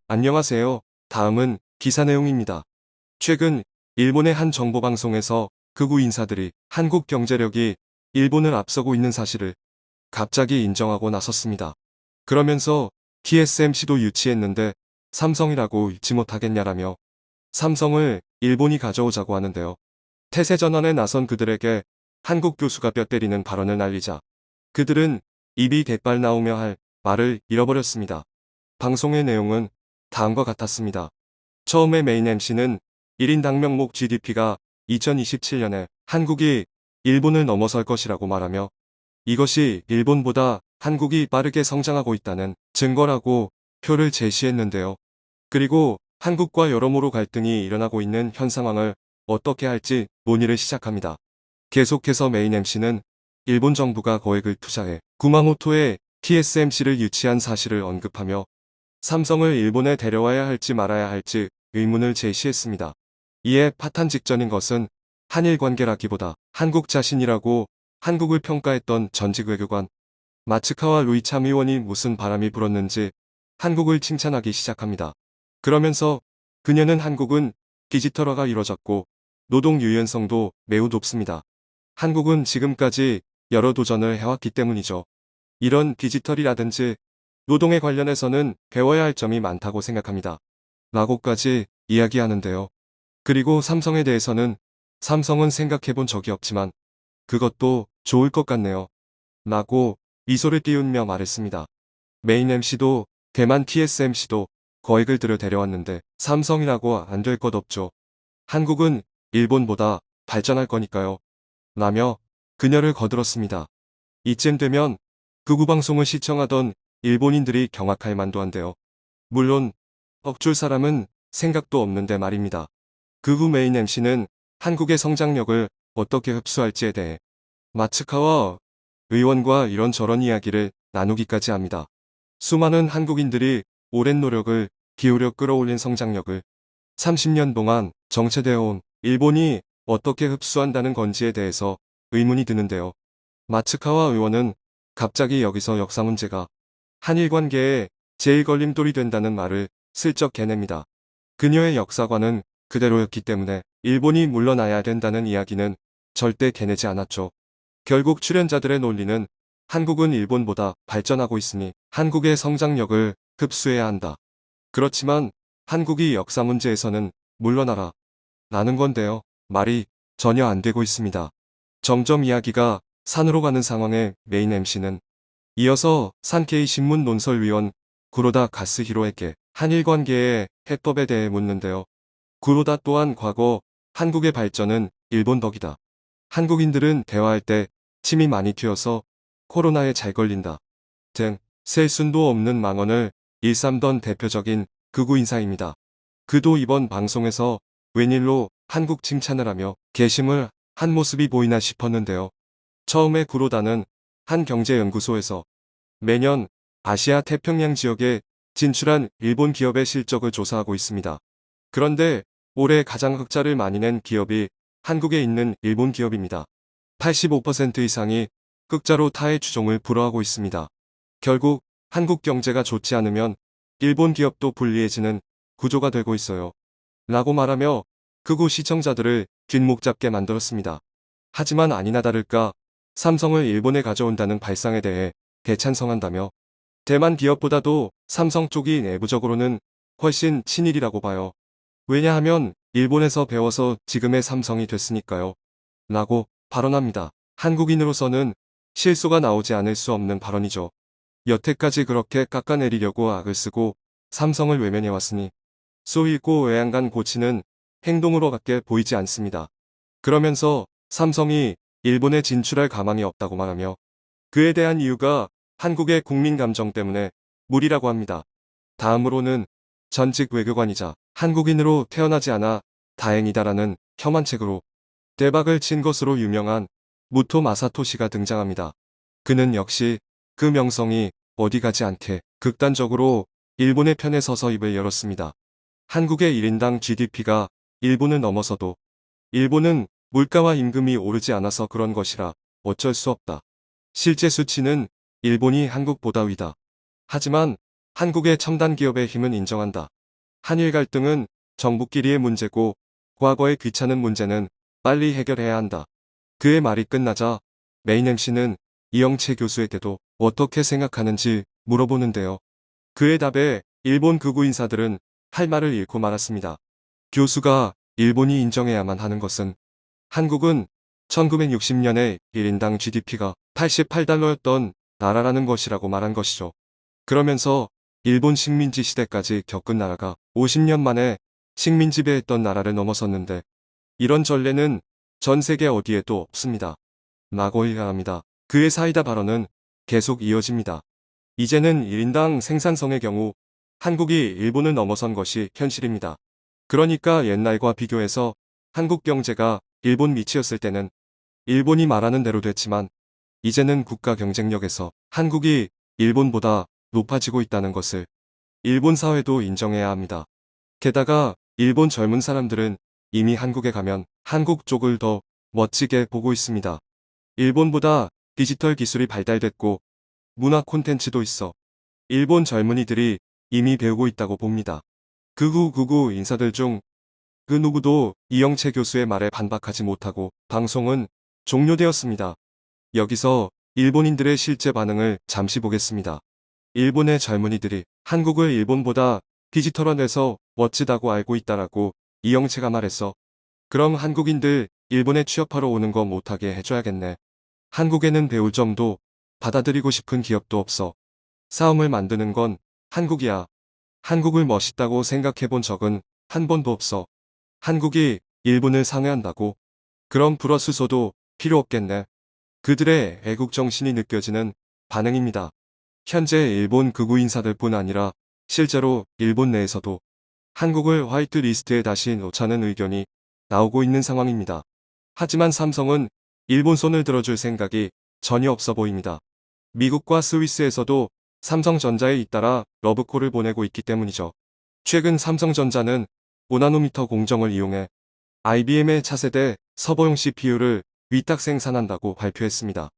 안녕하세요. 다음은 기사 내용입니다. 최근 일본의 한 정보방송에서 극우 인사들이 한국 경제력이 일본을 앞서고 있는 사실을 갑자기 인정하고 나섰습니다. 그러면서 TSMC도 유치했는데 삼성이라고 잊지 못하겠냐라며 삼성을 일본이 가져오자고 하는데요. 태세전환에 나선 그들에게 한국 교수가 뼈 때리는 발언을 날리자 그들은 입이 대빨 나오며 할 말을 잃어버렸습니다. 방송의 내용은 다음과 같았습니다. 처음에 메인 MC는 1인당 명목 GDP가 2027년에 한국이 일본을 넘어설 것이라고 말하며 이것이 일본보다 한국이 빠르게 성장하고 있다는 증거라고 표를 제시했는데요. 그리고 한국과 여러모로 갈등이 일어나고 있는 현 상황을 어떻게 할지 논의를 시작합니다. 계속해서 메인 MC는 일본 정부가 거액을 투자해 구마모토에 TSMC를 유치한 사실을 언급하며 삼성을 일본에 데려와야 할지 말아야 할지 의문을 제시했습니다. 이에 파탄 직전인 것은 한일 관계라기보다 한국 자신이라고 한국을 평가했던 전직 외교관 마츠카와 루이 참의원이 무슨 바람이 불었는지 한국을 칭찬하기 시작합니다. 그러면서 그녀는 한국은 디지털화가 이뤄졌고 노동 유연성도 매우 높습니다. 한국은 지금까지 여러 도전을 해왔기 때문이죠. 이런 디지털이라든지 노동에 관련해서는 배워야 할 점이 많다고 생각합니다. 라고까지 이야기하는데요. 그리고 삼성에 대해서는 삼성은 생각해본 적이 없지만 그것도 좋을 것 같네요. 라고 미소를 띄우며 말했습니다. 메인 MC도 대만 TSMC도 거액을 들여 데려왔는데 삼성이라고 안 될 것 없죠. 한국은 일본보다 발전할 거니까요. 라며 그녀를 거들었습니다. 이쯤 되면 극우 방송을 시청하던 일본인들이 경악할 만도 한데요. 물론 억줄 사람은 생각도 없는데 말입니다. 극우 메인 MC는 한국의 성장력을 어떻게 흡수할지에 대해 마츠카와 의원과 이런저런 이야기를 나누기까지 합니다. 수많은 한국인들이 오랜 노력을 기울여 끌어올린 성장력을 30년 동안 정체되어 온 일본이 어떻게 흡수한다는 건지에 대해서 의문이 드는데요. 마츠카와 의원은 갑자기 여기서 역사 문제가 한일 관계에 제일 걸림돌이 된다는 말을 슬쩍 개냅니다. 그녀의 역사관은 그대로였기 때문에 일본이 물러나야 된다는 이야기는 절대 개내지 않았죠. 결국 출연자들의 논리는 한국은 일본보다 발전하고 있으니 한국의 성장력을 흡수해야 한다. 그렇지만 한국이 역사 문제에서는 물러나라 라는 건데요. 말이 전혀 안 되고 있습니다. 점점 이야기가 산으로 가는 상황에 메인 MC는 이어서 산케이 신문 논설위원 구로다 가스히로에게 한일 관계의 해법에 대해 묻는데요. 구로다 또한 과거 한국의 발전은 일본 덕이다. 한국인들은 대화할 때 침이 많이 튀어서 코로나에 잘 걸린다. 등 셀 순도 없는 망언을 일삼던 대표적인 극우 인사입니다. 그도 이번 방송에서 웬일로 한국 칭찬을 하며 개심을 한 모습이 보이나 싶었는데요. 처음에 구로다는 한 경제연구소에서 매년 아시아 태평양 지역에 진출한 일본 기업의 실적을 조사하고 있습니다. 그런데 올해 가장 흑자를 많이 낸 기업이 한국에 있는 일본 기업입니다. 85% 이상이 흑자로 타의 주종을 불허하고 있습니다. 결국 한국 경제가 좋지 않으면 일본 기업도 불리해지는 구조가 되고 있어요. 라고 말하며 극우 시청자들을 뒷목 잡게 만들었습니다. 하지만 아니나 다를까 삼성을 일본에 가져온다는 발상에 대해 대찬성한다며 대만 기업보다도 삼성 쪽이 내부적으로는 훨씬 친일이라고 봐요. 왜냐하면 일본에서 배워서 지금의 삼성이 됐으니까요. 라고 발언합니다. 한국인으로서는 실소가 나오지 않을 수 없는 발언이죠. 여태까지 그렇게 깎아내리려고 악을 쓰고 삼성을 외면해왔으니 쏘이고 외양간 고치는 행동으로 밖에 보이지 않습니다. 그러면서 삼성이 일본에 진출할 가망이 없다고 말하며 그에 대한 이유가 한국의 국민 감정 때문에 무리라고 합니다. 다음으로는 전직 외교관이자 한국인으로 태어나지 않아 다행이다라는 혐한 책으로 대박을 친 것으로 유명한 무토 마사토시가 등장합니다. 그는 역시 그 명성이 어디 가지 않게 극단적으로 일본의 편에 서서 입을 열었습니다. 한국의 1인당 GDP가 일본을 넘어서도 일본은 물가와 임금이 오르지 않아서 그런 것이라 어쩔 수 없다. 실제 수치는 일본이 한국보다 위다. 하지만 한국의 첨단 기업의 힘은 인정한다. 한일 갈등은 정부끼리의 문제고 과거의 귀찮은 문제는 빨리 해결해야 한다. 그의 말이 끝나자 메인 MC는 이영채 교수에게도 어떻게 생각하는지 물어보는데요. 그의 답에 일본 극우 인사들은 할 말을 잃고 말았습니다. 교수가 일본이 인정해야만 하는 것은 한국은 1960년에 1인당 GDP가 88달러였던 나라라는 것이라고 말한 것이죠. 그러면서 일본 식민지 시대까지 겪은 나라가 50년 만에 식민 지배했던 나라를 넘어섰는데 이런 전례는 전 세계 어디에도 없습니다. 라고 일가합니다. 그의 사이다 발언은 계속 이어집니다. 이제는 1인당 생산성의 경우 한국이 일본을 넘어선 것이 현실입니다. 그러니까 옛날과 비교해서 한국 경제가 일본 밑이었을 때는 일본이 말하는 대로 됐지만 이제는 국가 경쟁력에서 한국이 일본보다 높아지고 있다는 것을 일본 사회도 인정해야 합니다. 게다가 일본 젊은 사람들은 이미 한국에 가면 한국 쪽을 더 멋지게 보고 있습니다. 일본보다 디지털 기술이 발달됐고 문화 콘텐츠도 있어 일본 젊은이들이 이미 배우고 있다고 봅니다. 극우 인사들 중 그 누구도 이영채 교수의 말에 반박하지 못하고 방송은 종료되었습니다. 여기서 일본인들의 실제 반응을 잠시 보겠습니다. 일본의 젊은이들이 한국을 일본보다 디지털화돼서 멋지다고 알고 있다라고 이영채가 말했어. 그럼 한국인들 일본에 취업하러 오는 거 못하게 해줘야겠네. 한국에는 배울 점도 받아들이고 싶은 기업도 없어. 싸움을 만드는 건 한국이야. 한국을 멋있다고 생각해 본 적은 한 번도 없어. 한국이 일본을 상회한다고? 그럼 불어수소도 필요 없겠네. 그들의 애국 정신이 느껴지는 반응입니다. 현재 일본 극우 인사들뿐 아니라 실제로 일본 내에서도 한국을 화이트 리스트에 다시 놓자는 의견이 나오고 있는 상황입니다. 하지만 삼성은 일본 손을 들어줄 생각이 전혀 없어 보입니다. 미국과 스위스에서도 삼성전자에 잇따라 러브콜을 보내고 있기 때문이죠. 최근 삼성전자는 5나노미터 공정을 이용해 IBM의 차세대 서버용 CPU를 위탁 생산한다고 발표했습니다.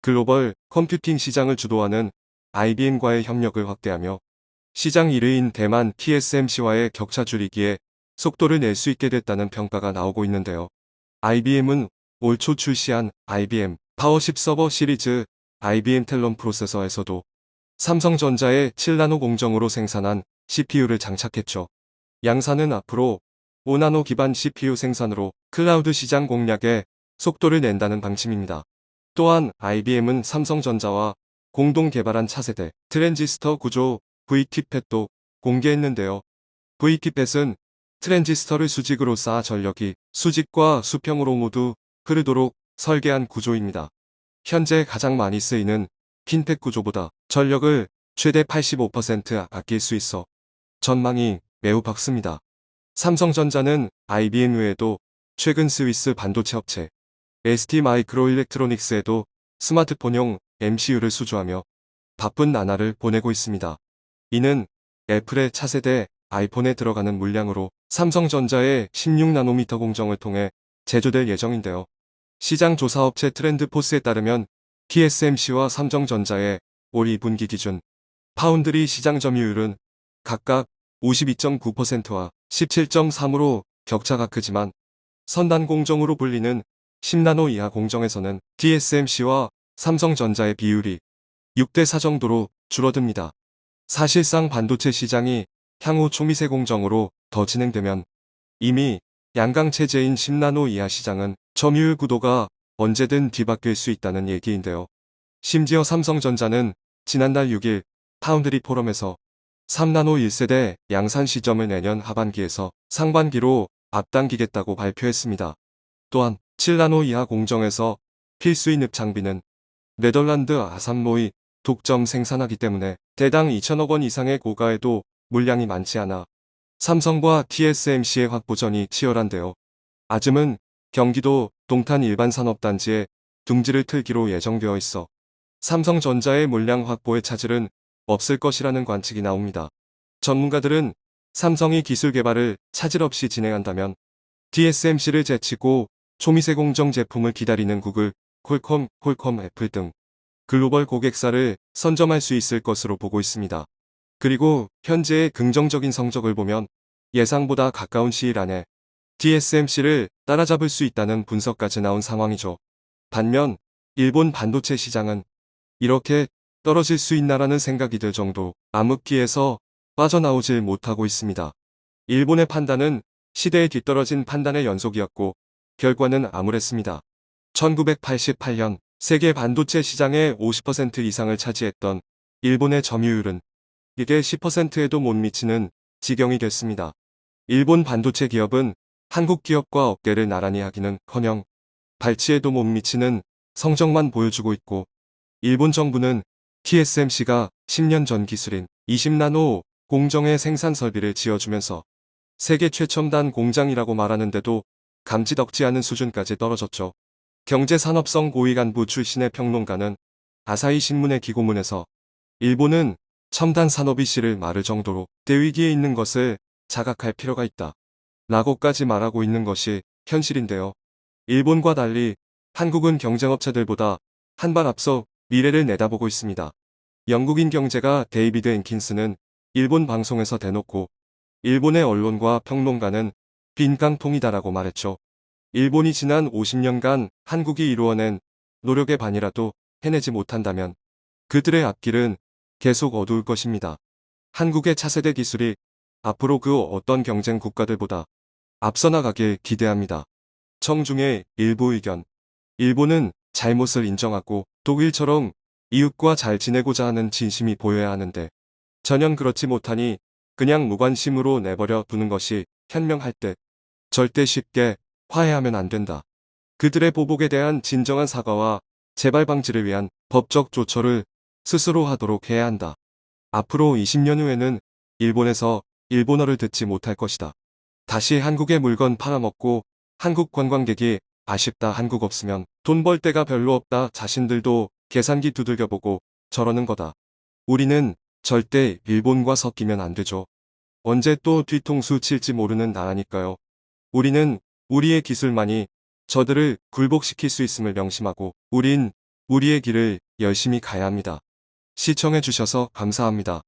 글로벌 컴퓨팅 시장을 주도하는 IBM과의 협력을 확대하며 시장 1위인 대만 TSMC와의 격차 줄이기에 속도를 낼 수 있게 됐다는 평가가 나오고 있는데요. IBM은 올 초 출시한 IBM 파워10 서버 시리즈 IBM 텔론 프로세서에서도 삼성전자의 7나노 공정으로 생산한 CPU를 장착했죠. 양사는 앞으로 5나노 기반 CPU 생산으로 클라우드 시장 공략에 속도를 낸다는 방침입니다. 또한 IBM은 삼성전자와 공동 개발한 차세대 트랜지스터 구조 VT팻도 공개했는데요. VT팻은 트랜지스터를 수직으로 쌓아 전력이 수직과 수평으로 모두 흐르도록 설계한 구조입니다. 현재 가장 많이 쓰이는 핀팻 구조보다 전력을 최대 85% 아낄 수 있어 전망이 매우 밝습니다. 삼성전자는 IBM 외에도 최근 스위스 반도체 업체 ST 마이크로일렉트로닉스에도 스마트폰용 MCU를 수주하며 바쁜 나날을 보내고 있습니다. 이는 애플의 차세대 아이폰에 들어가는 물량으로 삼성전자의 16나노미터 공정을 통해 제조될 예정인데요. 시장 조사업체 트렌드포스에 따르면 TSMC와 삼성전자의 올 2분기 기준 파운드리 시장 점유율은 각각 52.9%와 17.3으로 격차가 크지만 선단 공정으로 불리는 10나노 이하 공정에서는 TSMC와 삼성전자의 비율이 6대4 정도로 줄어듭니다. 사실상 반도체 시장이 향후 초미세 공정으로 더 진행되면 이미 양강체제인 10나노 이하 시장은 점유율 구도가 언제든 뒤바뀔 수 있다는 얘기인데요. 심지어 삼성전자는 지난달 6일 파운드리 포럼에서 3나노 1세대 양산 시점을 내년 하반기에서 상반기로 앞당기겠다고 발표했습니다. 또한 7나노 이하 공정에서 필수인 흡장비는 네덜란드 아산모이 독점 생산하기 때문에 대당 2천억 원 이상의 고가에도 물량이 많지 않아 삼성과 TSMC의 확보전이 치열한데요. 아즘은 경기도 동탄 일반산업단지에 둥지를 틀기로 예정되어 있어 삼성전자의 물량 확보의 차질은 없을 것이라는 관측이 나옵니다. 전문가들은 삼성이 기술 개발을 차질 없이 진행한다면 TSMC를 제치고 초미세 공정 제품을 기다리는 구글, 퀄컴, 애플 등 글로벌 고객사를 선점할 수 있을 것으로 보고 있습니다. 그리고 현재의 긍정적인 성적을 보면 예상보다 가까운 시일 안에 TSMC를 따라잡을 수 있다는 분석까지 나온 상황이죠. 반면 일본 반도체 시장은 이렇게 떨어질 수 있나라는 생각이 들 정도 암흑기에서 빠져나오질 못하고 있습니다. 일본의 판단은 시대에 뒤떨어진 판단의 연속이었고 결과는 암울했습니다. 1988년 세계 반도체 시장의 50% 이상을 차지했던 일본의 점유율은 이게 10%에도 못 미치는 지경이 됐습니다. 일본 반도체 기업은 한국 기업과 어깨를 나란히 하기는커녕 발치에도 못 미치는 성적만 보여주고 있고 일본 정부는 TSMC가 10년 전 기술인 20나노 공정의 생산 설비를 지어주면서 세계 최첨단 공장이라고 말하는데도 감지덕지 않은 수준까지 떨어졌죠. 경제산업성 고위 간부 출신의 평론가는 아사히 신문의 기고문에서 일본은 첨단 산업이 씨를 마를 정도로 대위기에 있는 것을 자각할 필요가 있다. 라고까지 말하고 있는 것이 현실인데요. 일본과 달리 한국은 경쟁업체들보다 한 발 앞서 미래를 내다보고 있습니다. 영국인 경제가 데이비드 앤킨스는 일본 방송에서 대놓고 일본의 언론과 평론가는 빈깡통이다라고 말했죠. 일본이 지난 50년간 한국이 이루어낸 노력의 반이라도 해내지 못한다면 그들의 앞길은 계속 어두울 것입니다. 한국의 차세대 기술이 앞으로 그 어떤 경쟁 국가들보다 앞서 나가길 기대합니다. 청중의 일부 의견. 일본은 잘못을 인정하고 독일처럼 이웃과 잘 지내고자 하는 진심이 보여야 하는데 전혀 그렇지 못하니 그냥 무관심으로 내버려 두는 것이 현명할 때 절대 쉽게 화해하면 안 된다. 그들의 보복에 대한 진정한 사과와 재발 방지를 위한 법적 조처를 스스로 하도록 해야 한다. 앞으로 20년 후에는 일본에서 일본어를 듣지 못할 것이다. 다시 한국의 물건 팔아먹고 한국 관광객이 아쉽다 한국 없으면 돈 벌 데가 별로 없다 자신들도 계산기 두들겨보고 저러는 거다. 우리는 절대 일본과 섞이면 안 되죠. 언제 또 뒤통수 칠지 모르는 나라니까요. 우리는 우리의 기술만이 저들을 굴복시킬 수 있음을 명심하고 우린 우리의 길을 열심히 가야 합니다. 시청해주셔서 감사합니다.